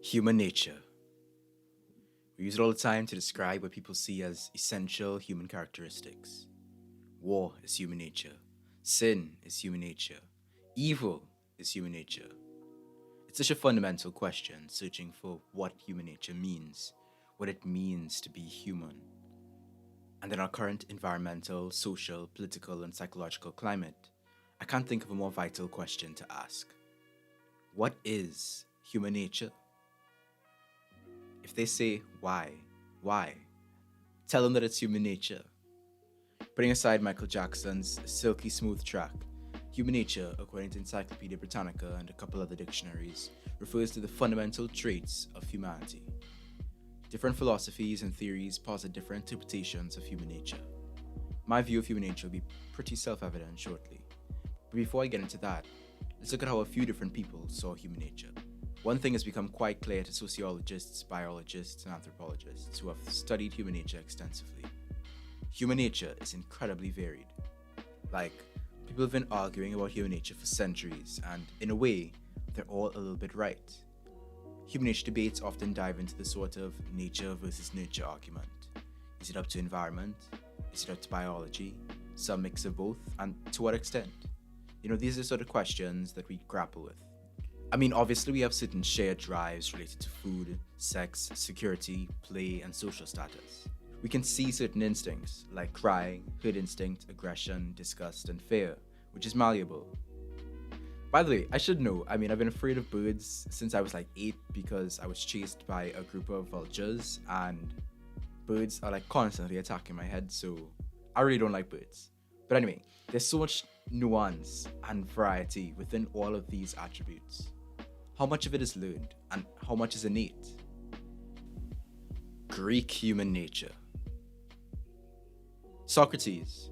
Human nature. We use it all the time to describe what people see as essential human characteristics. War is human nature. Sin is human nature. Evil is human nature. It's such a fundamental question, searching for what human nature means, what it means to be human. And in our current environmental, social, political, and psychological climate, I can't think of a more vital question to ask. What is human nature? If they say, why? Tell them that it's human nature. Putting aside Michael Jackson's silky smooth track, human nature, according to Encyclopedia Britannica and a couple other dictionaries, refers to the fundamental traits of humanity. Different philosophies and theories posit different interpretations of human nature. My view of human nature will be pretty self-evident shortly. But before I get into that, let's look at how a few different people saw human nature. One thing has become quite clear to sociologists, biologists, and anthropologists who have studied human nature extensively. Human nature is incredibly varied. People have been arguing about human nature for centuries, and in a way, they're all a little bit right. Human nature debates often dive into the sort of nature versus nurture argument. Is it up to environment? Is it up to biology? Some mix of both, and to what extent? These are the sort of questions that we grapple with. Obviously we have certain shared drives related to food, sex, security, play, and social status. We can see certain instincts, like crying, herd instinct, aggression, disgust, and fear, which is malleable. By the way, I should know, I've been afraid of birds since I was 8 because I was chased by a group of vultures, and birds are constantly attacking my head, so I really don't like birds. But anyway, there's so much nuance and variety within all of these attributes. How much of it is learned, and how much is innate? Greek human nature. Socrates,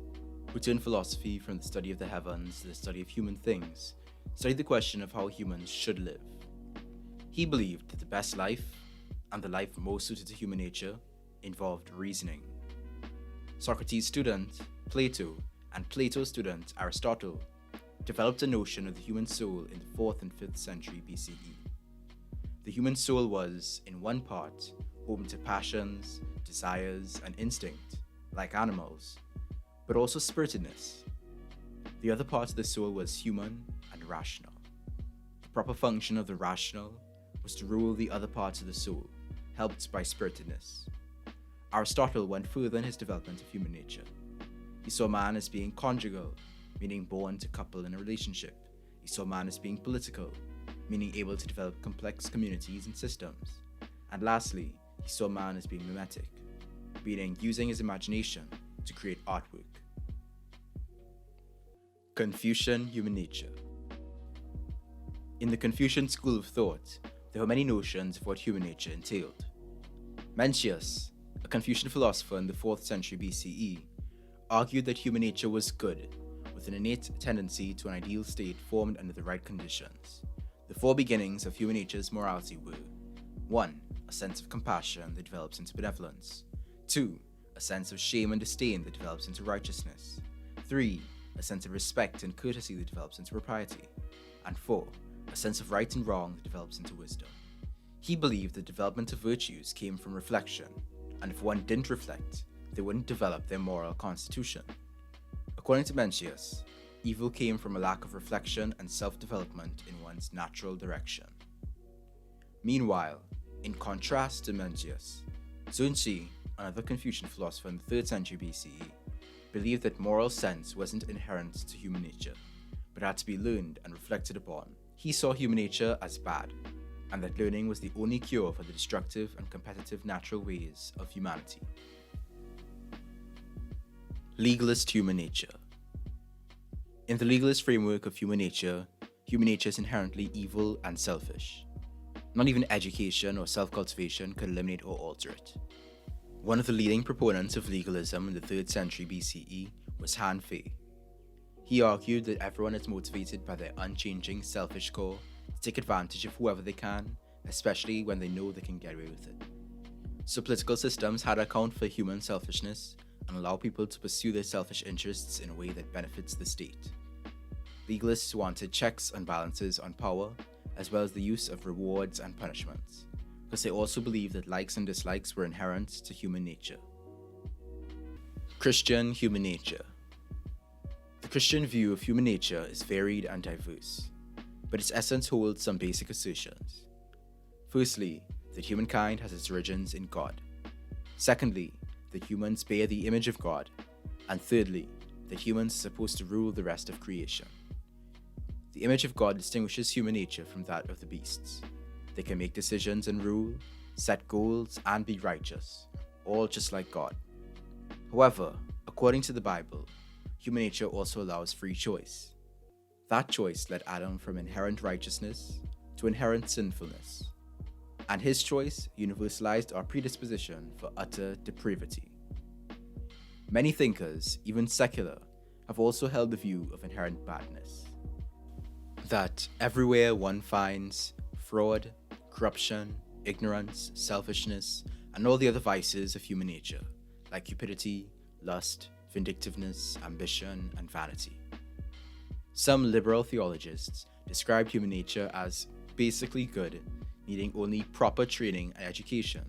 who turned philosophy from the study of the heavens to the study of human things, studied the question of how humans should live. He believed that the best life, and the life most suited to human nature, involved reasoning. Socrates' student, Plato, and Plato's student, Aristotle, developed a notion of the human soul in the 4th and 5th century BCE. The human soul was, in one part, home to passions, desires, and instinct, like animals, but also spiritedness. The other part of the soul was human and rational. The proper function of the rational was to rule the other parts of the soul, helped by spiritedness. Aristotle went further in his development of human nature. He saw man as being conjugal, meaning born to couple in a relationship. He saw man as being political, meaning able to develop complex communities and systems. And lastly, he saw man as being mimetic, meaning using his imagination to create artwork. Confucian human nature. In the Confucian school of thought, there were many notions of what human nature entailed. Mencius, a Confucian philosopher in the 4th century BCE, argued that human nature was good, with an innate tendency to an ideal state formed under the right conditions. The 4 beginnings of human nature's morality were: 1. A sense of compassion that develops into benevolence. 2. A sense of shame and disdain that develops into righteousness. 3. A sense of respect and courtesy that develops into propriety. And 4. A sense of right and wrong that develops into wisdom. He believed the development of virtues came from reflection, and if one didn't reflect, they wouldn't develop their moral constitution. According to Mencius, evil came from a lack of reflection and self-development in one's natural direction. Meanwhile, in contrast to Mencius, Zunxi, another Confucian philosopher in the 3rd century BCE, believed that moral sense wasn't inherent to human nature, but had to be learned and reflected upon. He saw human nature as bad, and that learning was the only cure for the destructive and competitive natural ways of humanity. Legalist human nature. In the legalist framework of human nature is inherently evil and selfish. Not even education or self-cultivation could eliminate or alter it. One of the leading proponents of legalism in the 3rd century BCE was Han Fei. He argued that everyone is motivated by their unchanging selfish core to take advantage of whoever they can, especially when they know they can get away with it. So political systems had to account for human selfishness and allow people to pursue their selfish interests in a way that benefits the state. Legalists wanted checks and balances on power, as well as the use of rewards and punishments. because they also believed that likes and dislikes were inherent to human nature. Christian human nature. The Christian view of human nature is varied and diverse, but its essence holds some basic assertions. Firstly, that humankind has its origins in God. Secondly, that humans bear the image of God. And thirdly, that humans are supposed to rule the rest of creation. The image of God distinguishes human nature from that of the beasts. They can make decisions and rule, set goals, and be righteous, all just like God. However, according to the Bible, human nature also allows free choice. That choice led Adam from inherent righteousness to inherent sinfulness, and his choice universalized our predisposition for utter depravity. Many thinkers, even secular, have also held the view of inherent badness. That everywhere one finds fraud, corruption, ignorance, selfishness, and all the other vices of human nature, like cupidity, lust, vindictiveness, ambition, and vanity. Some liberal theologians describe human nature as basically good, needing only proper training and education,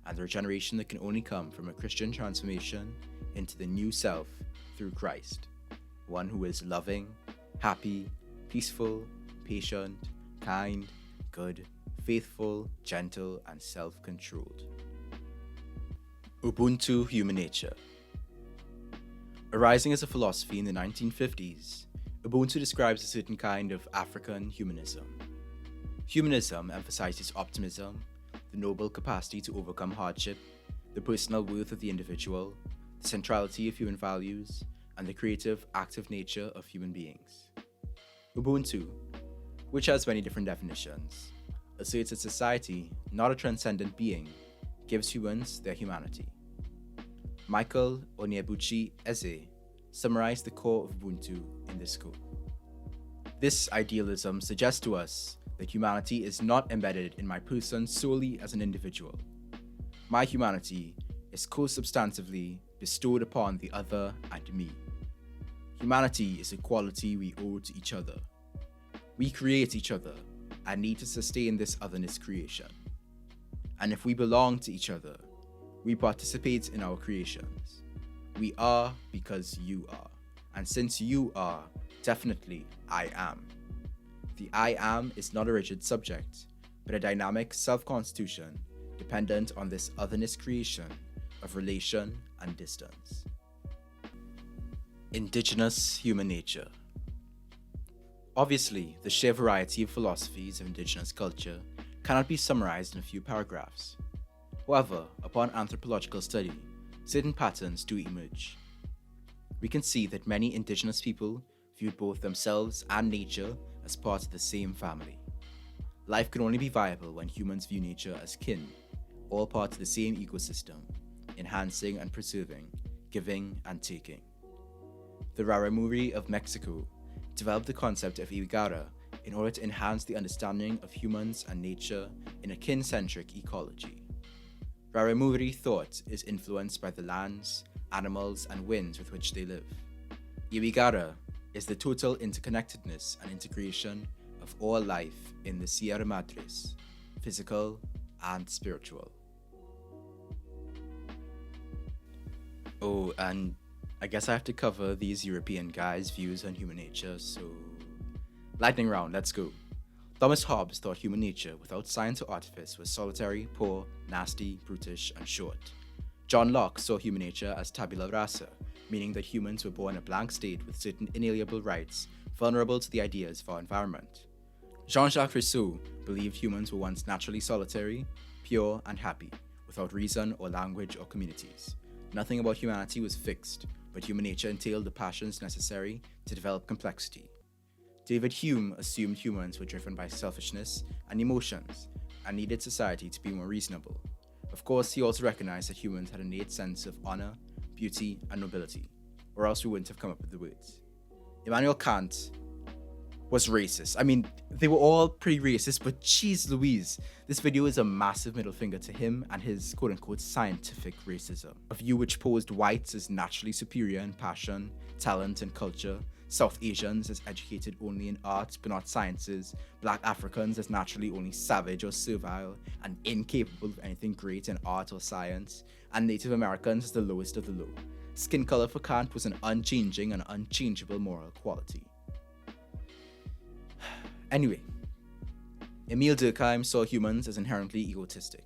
and the regeneration that can only come from a Christian transformation into the new self through Christ, one who is loving, happy, peaceful, patient, kind, good, faithful, gentle, and self-controlled. Ubuntu human nature. Arising as a philosophy in the 1950s, Ubuntu describes a certain kind of African humanism. Humanism emphasizes optimism, the noble capacity to overcome hardship, the personal worth of the individual, the centrality of human values, and the creative, active nature of human beings. Ubuntu, which has many different definitions, asserts that society, not a transcendent being, gives humans their humanity. Michael Onyebuchi Eze summarized the core of Ubuntu in this quote. This idealism suggests to us that humanity is not embedded in my person solely as an individual. My humanity is co-substantively bestowed upon the other and me. Humanity is a quality we owe to each other. We create each other and need to sustain this otherness creation. And if we belong to each other, we participate in our creations. We are because you are. And since you are, definitely I am. The I am is not a rigid subject, but a dynamic self-constitution dependent on this otherness creation of relation and distance. Indigenous human nature. Obviously, the sheer variety of philosophies of indigenous culture cannot be summarized in a few paragraphs. However, upon anthropological study, certain patterns do emerge. We can see that many indigenous people viewed both themselves and nature as part of the same family. Life can only be viable when humans view nature as kin, all part of the same ecosystem, enhancing and preserving, giving and taking. The Raramuri of Mexico developed the concept of Iwigara in order to enhance the understanding of humans and nature in a kin-centric ecology. Raramuri thought is influenced by the lands, animals, and winds with which they live. Iwigara is the total interconnectedness and integration of all life in the Sierra Madres, physical and spiritual. Oh, and I guess I have to cover these European guys' views on human nature, so lightning round, let's go. Thomas Hobbes thought human nature, without science or artifice, was solitary, poor, nasty, brutish, and short. John Locke saw human nature as tabula rasa, meaning that humans were born a blank state with certain inalienable rights, vulnerable to the ideas of our environment. Jean-Jacques Rousseau believed humans were once naturally solitary, pure, and happy, without reason or language or communities. Nothing about humanity was fixed, but human nature entailed the passions necessary to develop complexity. David Hume assumed humans were driven by selfishness and emotions, and needed society to be more reasonable. Of course, he also recognized that humans had an innate sense of honor, beauty, and nobility, or else we wouldn't have come up with the words. Immanuel Kant was racist. I mean, they were all pretty racist, but geez Louise, this video is a massive middle finger to him and his quote-unquote scientific racism, a view which posed whites as naturally superior in passion, talent, and culture, South Asians as educated only in arts but not sciences, Black Africans as naturally only savage or servile and incapable of anything great in art or science, and Native Americans as the lowest of the low. Skin color for Kant was an unchanging and unchangeable moral quality. Anyway, Emile Durkheim saw humans as inherently egotistic.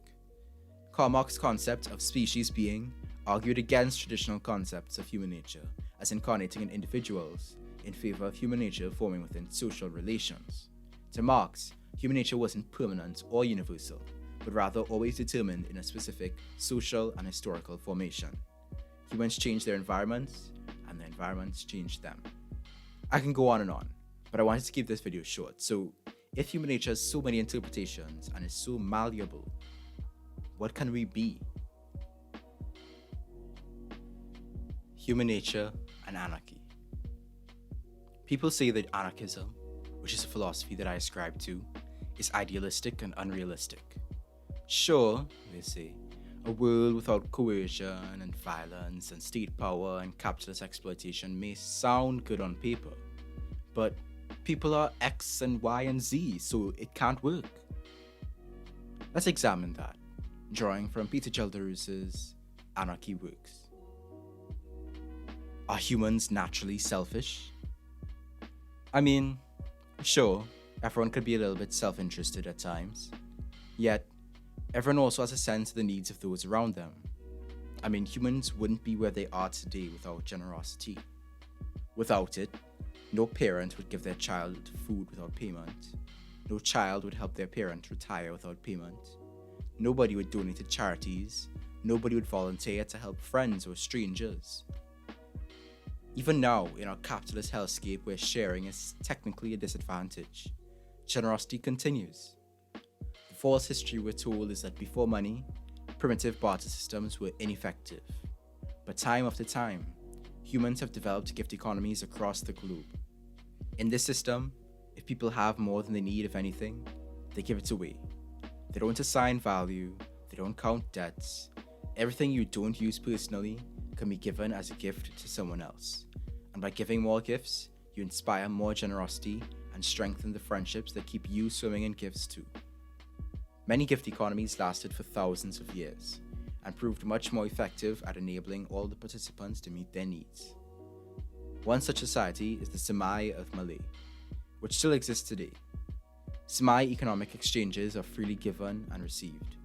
Karl Marx's concept of species being argued against traditional concepts of human nature as incarnating in individuals in favor of human nature forming within social relations. To Marx, human nature wasn't permanent or universal, but rather always determined in a specific social and historical formation. Humans changed their environments, and their environments changed them. I can go on, but I wanted to keep this video short, so if human nature has so many interpretations and is so malleable, what can we be? Human nature and anarchy. People say that anarchism, which is a philosophy that I ascribe to, is idealistic and unrealistic. Sure, they say, a world without coercion and violence and state power and capitalist exploitation may sound good on paper, but people are X and Y and Z, so it can't work. Let's examine that, drawing from Peter Gelderus's Anarchy works. Are humans naturally selfish? I mean, sure, everyone could be a little bit self-interested at times, yet everyone also has a sense of the needs of those around them. I mean, humans wouldn't be where they are today without generosity. Without it, no parent would give their child food without payment. No child would help their parent retire without payment. Nobody would donate to charities. Nobody would volunteer to help friends or strangers. Even now, in our capitalist hellscape where sharing is technically a disadvantage, generosity continues. The false history we're told is that before money, primitive barter systems were ineffective. But time after time, humans have developed gift economies across the globe. In this system, if people have more than they need of anything, they give it away. They don't assign value, they don't count debts. Everything you don't use personally can be given as a gift to someone else. And by giving more gifts, you inspire more generosity and strengthen the friendships that keep you swimming in gifts too. Many gift economies lasted for thousands of years and proved much more effective at enabling all the participants to meet their needs. One such society is the Semai of Malay, which still exists today. Semai economic exchanges are freely given and received.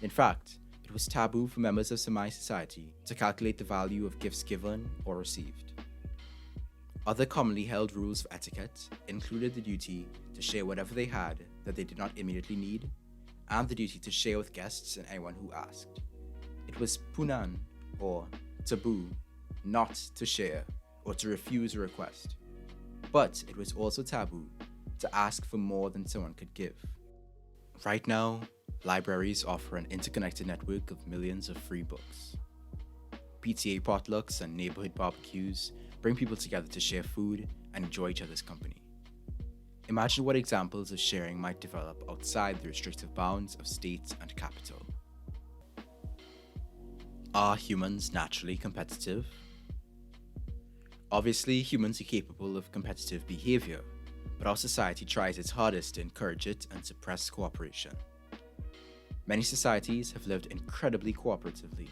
In fact, it was taboo for members of Semai society to calculate the value of gifts given or received. Other commonly held rules of etiquette included the duty to share whatever they had that they did not immediately need, and the duty to share with guests and anyone who asked. It was punan, or taboo, not to share or to refuse a request. But it was also taboo to ask for more than someone could give. Right now, libraries offer an interconnected network of millions of free books. PTA potlucks and neighborhood barbecues bring people together to share food and enjoy each other's company. Imagine what examples of sharing might develop outside the restrictive bounds of state and capital. Are humans naturally competitive? Obviously, humans are capable of competitive behavior, but our society tries its hardest to encourage it and suppress cooperation. Many societies have lived incredibly cooperatively.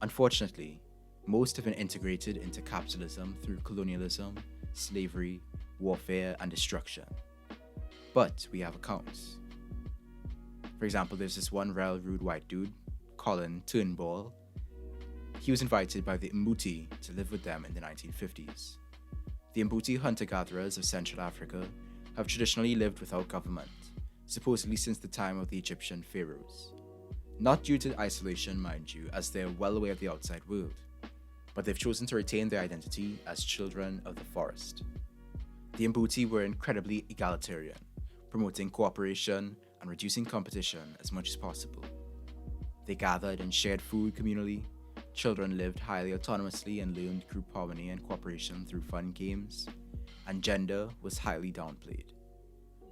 Unfortunately, most have been integrated into capitalism through colonialism, slavery, warfare, and destruction. But we have accounts. For example, there's this one real rude white dude, Colin Turnbull. He was invited by the Mbuti to live with them in the 1950s. The Mbuti hunter-gatherers of Central Africa have traditionally lived without government, supposedly since the time of the Egyptian pharaohs. Not due to isolation, mind you, as they're well aware of the outside world, but they've chosen to retain their identity as children of the forest. The Mbuti were incredibly egalitarian, promoting cooperation and reducing competition as much as possible. They gathered and shared food communally. Children lived highly autonomously and learned group harmony and cooperation through fun games, and gender was highly downplayed.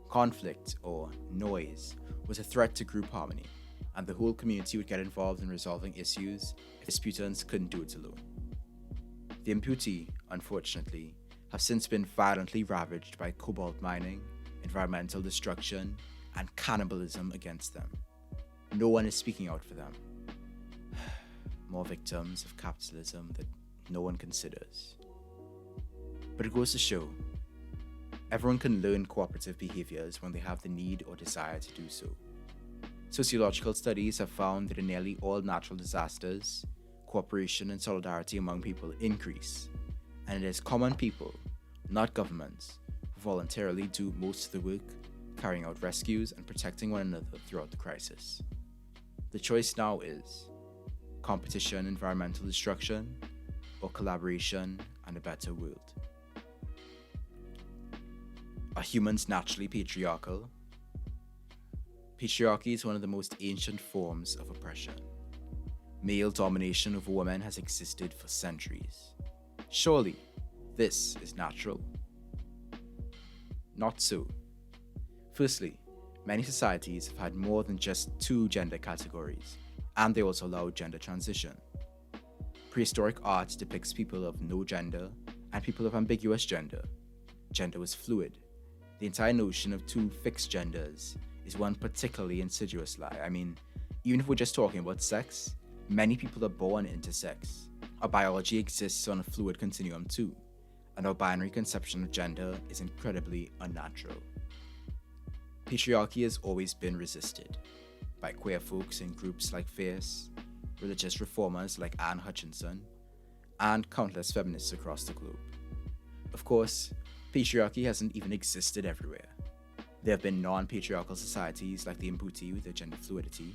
Conflict, or noise, was a threat to group harmony, and the whole community would get involved in resolving issues if disputants couldn't do it alone. The Mbuti unfortunately, have since been violently ravaged by cobalt mining, environmental destruction, and cannibalism against them. No one is speaking out for them. More victims of capitalism that no one considers. But it goes to show, everyone can learn cooperative behaviors when they have the need or desire to do so. Sociological studies have found that in nearly all natural disasters, cooperation and solidarity among people increase, and it is common people, not governments, who voluntarily do most of the work, carrying out rescues and protecting one another throughout the crisis. The choice now is competition, environmental destruction, or collaboration and a better world. Are humans naturally patriarchal? Patriarchy is one of the most ancient forms of oppression. Male domination over women has existed for centuries. Surely, this is natural. Not so. Firstly, many societies have had more than just two gender categories, and they also allow gender transition. Prehistoric art depicts people of no gender and people of ambiguous gender. Gender was fluid. The entire notion of two fixed genders is one particularly insidious lie. I mean, even if we're just talking about sex, many people are born intersex. Our biology exists on a fluid continuum too, and our binary conception of gender is incredibly unnatural. Patriarchy has always been resisted by queer folks in groups like Fierce, religious reformers like Anne Hutchinson, and countless feminists across the globe. Of course, patriarchy hasn't even existed everywhere. There have been non-patriarchal societies like the Ubuntu with their gender fluidity,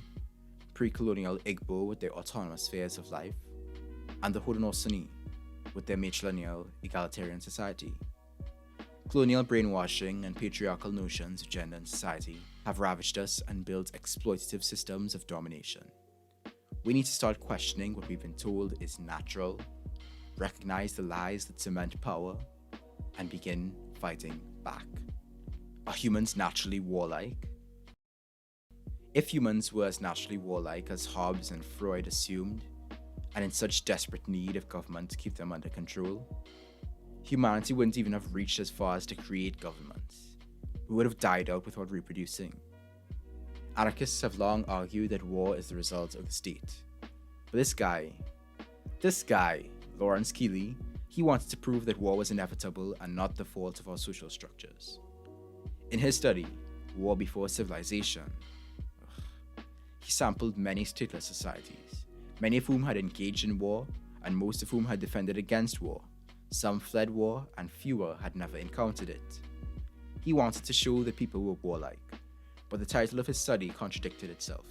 pre-colonial Igbo with their autonomous spheres of life, and the Haudenosaunee with their matrilineal egalitarian society. Colonial brainwashing and patriarchal notions of gender and society have ravaged us and built exploitative systems of domination. We need to start questioning what we've been told is natural, recognize the lies that cement power, and begin fighting back. Are humans naturally warlike? If humans were as naturally warlike as Hobbes and Freud assumed, and in such desperate need of government to keep them under control, humanity wouldn't even have reached as far as to create governments. We would have died out without reproducing. Anarchists have long argued that war is the result of the state. But this guy, Lawrence Keeley, he wanted to prove that war was inevitable and not the fault of our social structures. In his study, War Before Civilization, he sampled many stateless societies, many of whom had engaged in war, and most of whom had defended against war. Some fled war, and fewer had never encountered it. He wanted to show that people were warlike, but the title of his study contradicted itself.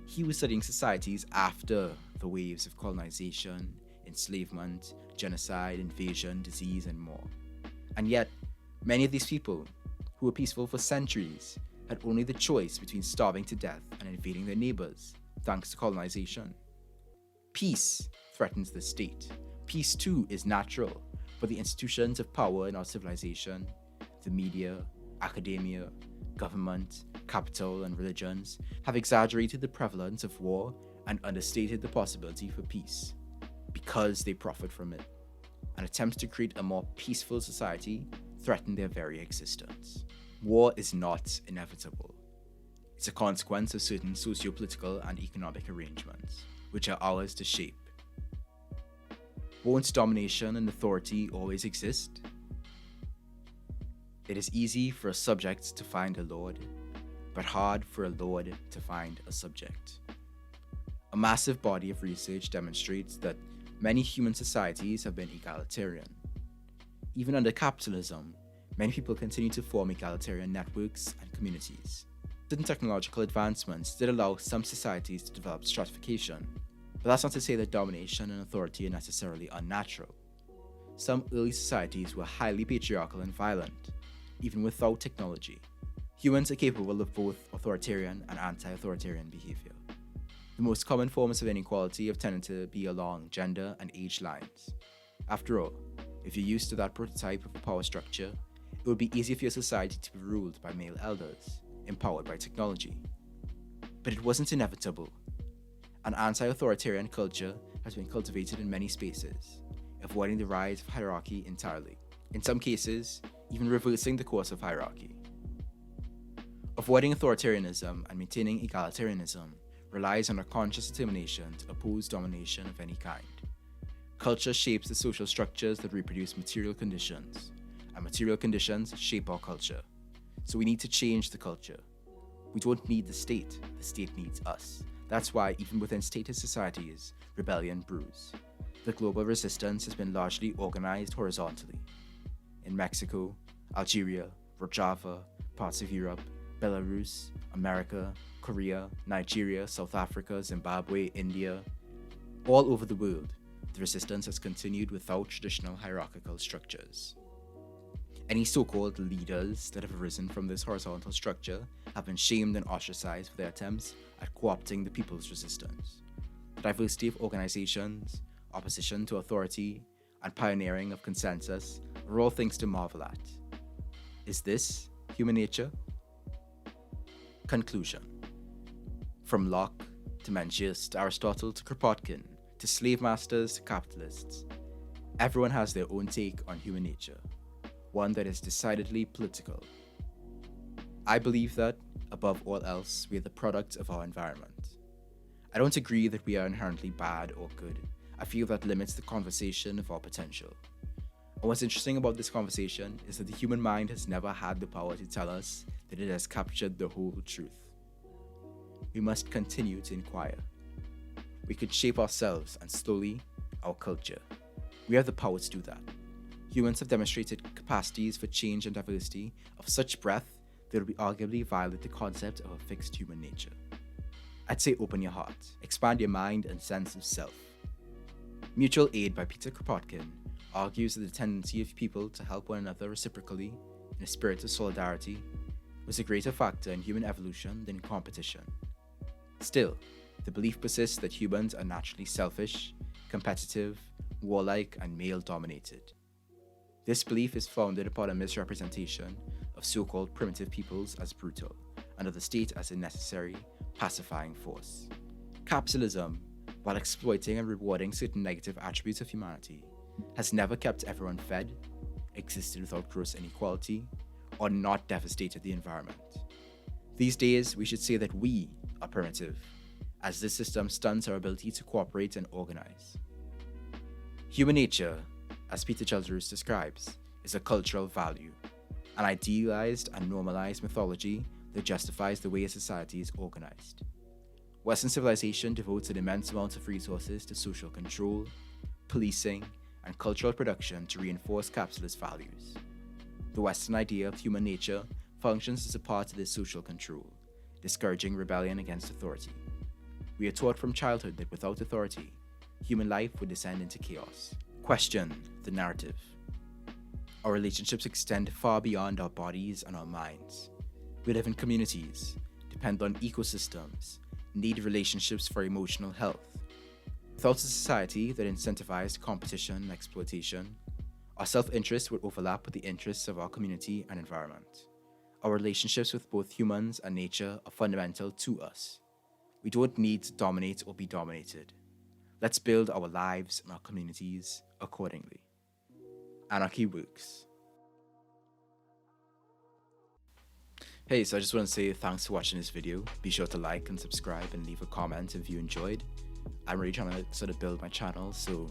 He was studying societies after the waves of colonization, enslavement, genocide, invasion, disease, and more. And yet, many of these people, who were peaceful for centuries, had only the choice between starving to death and invading their neighbors, thanks to colonization. Peace threatens the state. Peace too is natural, but the institutions of power in our civilization, the media, academia, government, capital, and religions, have exaggerated the prevalence of war and understated the possibility for peace, because they profit from it, and attempts to create a more peaceful society threaten their very existence. War is not inevitable. It's a consequence of certain socio-political and economic arrangements, which are ours to shape. Won't domination and authority always exist? It is easy for a subject to find a lord, but hard for a lord to find a subject. A massive body of research demonstrates that many human societies have been egalitarian. Even under capitalism, many people continue to form egalitarian networks and communities. Certain technological advancements did allow some societies to develop stratification, but that's not to say that domination and authority are necessarily unnatural. Some early societies were highly patriarchal and violent, even without technology. Humans are capable of both authoritarian and anti-authoritarian behavior. The most common forms of inequality have tended to be along gender and age lines. After all, if you're used to that prototype of a power structure, it would be easier for your society to be ruled by male elders, empowered by technology. But it wasn't inevitable. An anti-authoritarian culture has been cultivated in many spaces, avoiding the rise of hierarchy entirely. In some cases, even reversing the course of hierarchy. Avoiding authoritarianism and maintaining egalitarianism relies on a conscious determination to oppose domination of any kind. Culture shapes the social structures that reproduce material conditions, and material conditions shape our culture. So we need to change the culture. We don't need the state needs us. That's why even within statist societies, rebellion brews. The global resistance has been largely organized horizontally. In Mexico, Algeria, Rojava, parts of Europe, Belarus, America, Korea, Nigeria, South Africa, Zimbabwe, India, all over the world, the resistance has continued without traditional hierarchical structures. Any so-called leaders that have arisen from this horizontal structure have been shamed and ostracized for their attempts at co-opting the people's resistance. The diversity of organizations, opposition to authority, and pioneering of consensus are all things to marvel at. Is this human nature? Conclusion. From Locke to Mencius to Aristotle to Kropotkin to slave masters to capitalists, everyone has their own take on human nature, one that is decidedly political. I believe that, above all else, we are the product of our environment. I don't agree that we are inherently bad or good. I feel that limits the conversation of our potential. And what's interesting about this conversation is that the human mind has never had the power to tell us that it has captured the whole truth. We must continue to inquire. We could shape ourselves and slowly our culture. We have the power to do that. Humans have demonstrated capacities for change and diversity of such breadth that would arguably violate the concept of a fixed human nature. I'd say open your heart, expand your mind and sense of self. Mutual Aid by Peter Kropotkin argues that the tendency of people to help one another reciprocally in a spirit of solidarity was a greater factor in human evolution than competition. Still, the belief persists that humans are naturally selfish, competitive, warlike, and male-dominated. This belief is founded upon a misrepresentation of so-called primitive peoples as brutal, and of the state as a necessary, pacifying force. Capitalism, while exploiting and rewarding certain negative attributes of humanity, has never kept everyone fed, existed without gross inequality, or not devastated the environment. These days, we should say that we are primitive, as this system stunts our ability to cooperate and organize. Human nature, as Peter Childress describes, is a cultural value, an idealized and normalized mythology that justifies the way a society is organized. Western civilization devotes an immense amount of resources to social control, policing, and cultural production to reinforce capitalist values. The Western idea of human nature functions as a part of this social control, discouraging rebellion against authority. We are taught from childhood that without authority, human life would descend into chaos. Question the narrative. Our relationships extend far beyond our bodies and our minds. We live in communities, depend on ecosystems, need relationships for emotional health. Without a society that incentivized competition and exploitation, our self-interest would overlap with the interests of our community and environment. Our relationships with both humans and nature are fundamental to us. We don't need to dominate or be dominated. Let's build our lives and our communities accordingly. Anarchy works. Hey, so I just want to say thanks for watching this video. Be sure to like and subscribe and leave a comment if you enjoyed. I'm really trying to sort of build my channel, so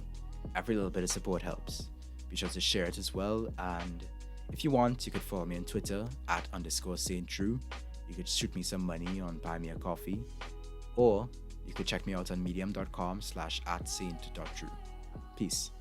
every little bit of support helps. Be sure to share it as well, and if you want, you could follow me on Twitter @_SaintDrew. You could shoot me some money on Buy Me a Coffee, or you could check me out on medium.com/@saint.drew. Peace.